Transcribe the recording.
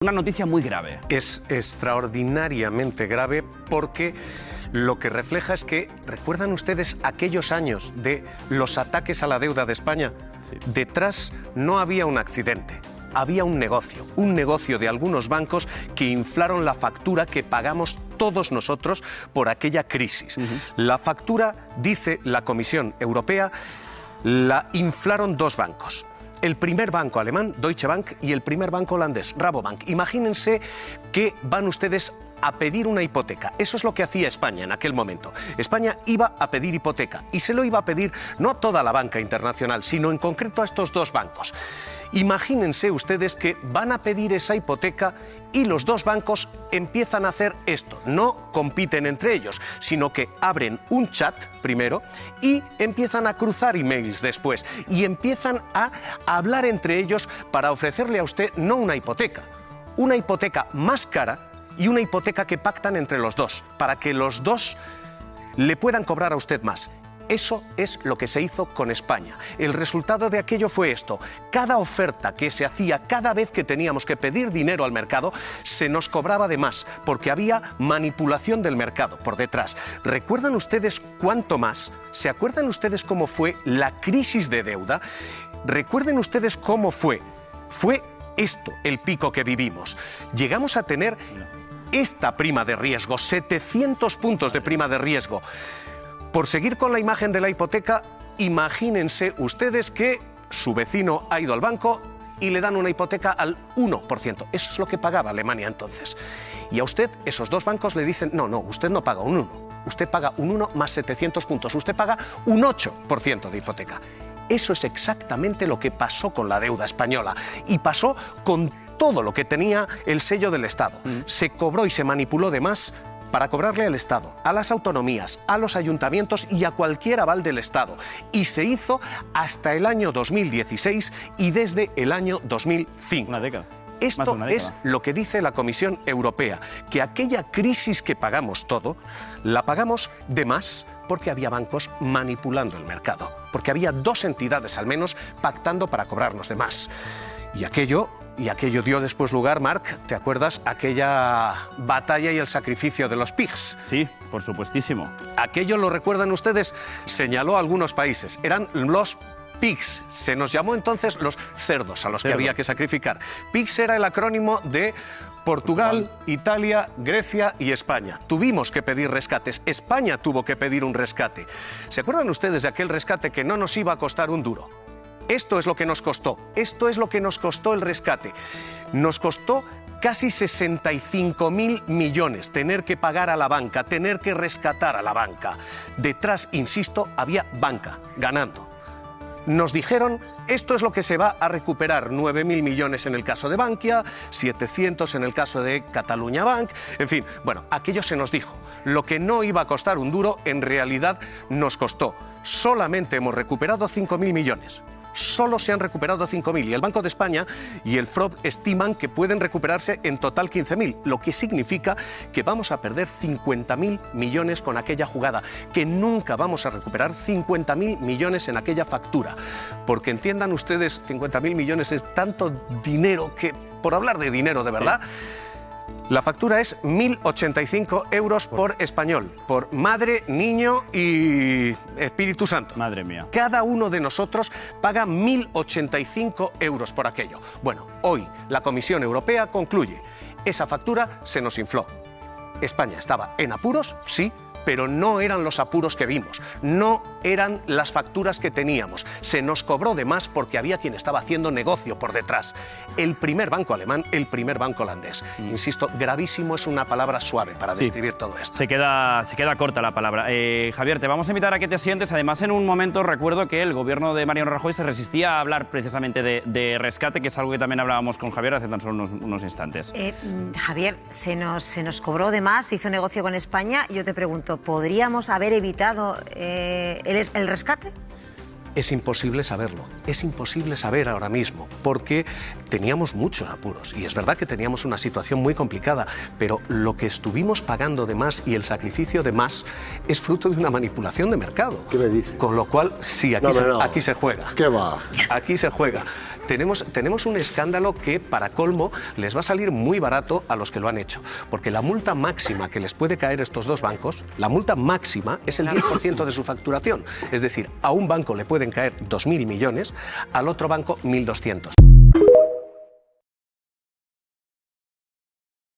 Una noticia muy grave. Es extraordinariamente grave porque lo que refleja es que, ¿recuerdan ustedes aquellos años de los ataques a la deuda de España? Sí. Detrás no había un accidente, había un negocio de algunos bancos que inflaron la factura que pagamos todos nosotros por aquella crisis. La factura, dice la Comisión Europea, la inflaron dos bancos. El primer banco alemán, Deutsche Bank, y el primer banco holandés, Rabobank. Imagínense que van ustedes a pedir una hipoteca. Eso es lo que hacía España en aquel momento. España iba a pedir hipoteca y se lo iba a pedir no a toda la banca internacional, sino en concreto a estos dos bancos. Imagínense ustedes que van a pedir esa hipoteca y los dos bancos empiezan a hacer esto. No compiten entre ellos, sino que abren un chat primero y empiezan a cruzar emails después y empiezan a hablar entre ellos para ofrecerle a usted no una hipoteca más cara y una hipoteca que pactan entre los dos, para que los dos le puedan cobrar a usted más. Eso es lo que se hizo con España. El resultado de aquello fue esto. Cada oferta que se hacía, cada vez que teníamos que pedir dinero al mercado, se nos cobraba de más, porque había manipulación del mercado por detrás. ¿Recuerdan ustedes cuánto más? ¿Se acuerdan ustedes cómo fue la crisis de deuda? ¿Recuerden ustedes cómo fue? Fue esto el pico que vivimos. Llegamos a tener esta prima de riesgo, 700 puntos de prima de riesgo. Por seguir con la imagen de la hipoteca, imagínense ustedes que su vecino ha ido al banco y le dan una hipoteca al 1%. Eso es lo que pagaba Alemania entonces. Y a usted, esos dos bancos le dicen, no, usted no paga un 1. Usted paga un 1 más 700 puntos. Usted paga un 8% de hipoteca. Eso es exactamente lo que pasó con la deuda española. Y pasó con todo lo que tenía el sello del Estado. Se cobró y se manipuló de más para cobrarle al Estado, a las autonomías, a los ayuntamientos y a cualquier aval del Estado. Y se hizo hasta el año 2016 y desde el año 2005. Una década. Esto es lo que dice la Comisión Europea, que aquella crisis que pagamos todo, la pagamos de más porque había bancos manipulando el mercado, porque había dos entidades al menos pactando para cobrarnos de más. Y aquello dio después lugar, Marc, ¿te acuerdas? Aquella batalla y el sacrificio de los pigs. Sí, por supuestísimo. Aquello, ¿lo recuerdan ustedes? Señaló a algunos países. Eran los pigs. Se nos llamó entonces los cerdos a los que había que sacrificar. Pigs era el acrónimo de Portugal, Italia, Grecia y España. Tuvimos que pedir rescates. España tuvo que pedir un rescate. ¿Se acuerdan ustedes de aquel rescate que no nos iba a costar un duro? Esto es lo que nos costó. Esto es lo que nos costó el rescate. Nos costó casi 65.000 millones tener que pagar a la banca, tener que rescatar a la banca. Detrás, insisto, había banca ganando. Nos dijeron, esto es lo que se va a recuperar, 9.000 millones en el caso de Bankia, 700 en el caso de Catalunya Bank, en fin, bueno, aquello se nos dijo. Lo que no iba a costar un duro, en realidad nos costó. Solamente hemos recuperado 5.000 millones. Solo se han recuperado 5.000 y el Banco de España y el FROB estiman que pueden recuperarse en total 15.000, lo que significa que vamos a perder 50.000 millones con aquella jugada, que nunca vamos a recuperar 50.000 millones en aquella factura. Porque entiendan ustedes, 50.000 millones es tanto dinero que, por hablar de dinero de verdad, la factura es 1.085 euros por español, por madre, niño y Espíritu Santo. Madre mía. Cada uno de nosotros paga 1.085 euros por aquello. Bueno, hoy la Comisión Europea concluye, esa factura se nos infló. España estaba en apuros, sí, pero no eran los apuros que vimos, no eran las facturas que teníamos. Se nos cobró de más porque había quien estaba haciendo negocio por detrás. El primer banco alemán, el primer banco holandés. Insisto, gravísimo es una palabra suave para describir todo esto. Se queda corta la palabra. Javier, te vamos a invitar a que te sientes. Además, en un momento recuerdo que el gobierno de Mariano Rajoy se resistía a hablar precisamente de rescate, que es algo que también hablábamos con Javier hace tan solo unos instantes. Javier, se nos cobró de más, se hizo negocio con España. Yo te pregunto, ¿podríamos haber evitado el rescate? Es imposible saberlo, es imposible saber ahora mismo, porque teníamos muchos apuros y es verdad que teníamos una situación muy complicada, pero lo que estuvimos pagando de más y el sacrificio de más es fruto de una manipulación de mercado. ¿Qué me dices? Con lo cual, sí, aquí se juega. ¿Qué va? Aquí se juega. Tenemos un escándalo que, para colmo, les va a salir muy barato a los que lo han hecho, porque la multa máxima que les puede caer a estos dos bancos, la multa máxima es el 10% de su facturación. Es decir, a un banco le pueden caer 2.000 millones, al otro banco 1.200.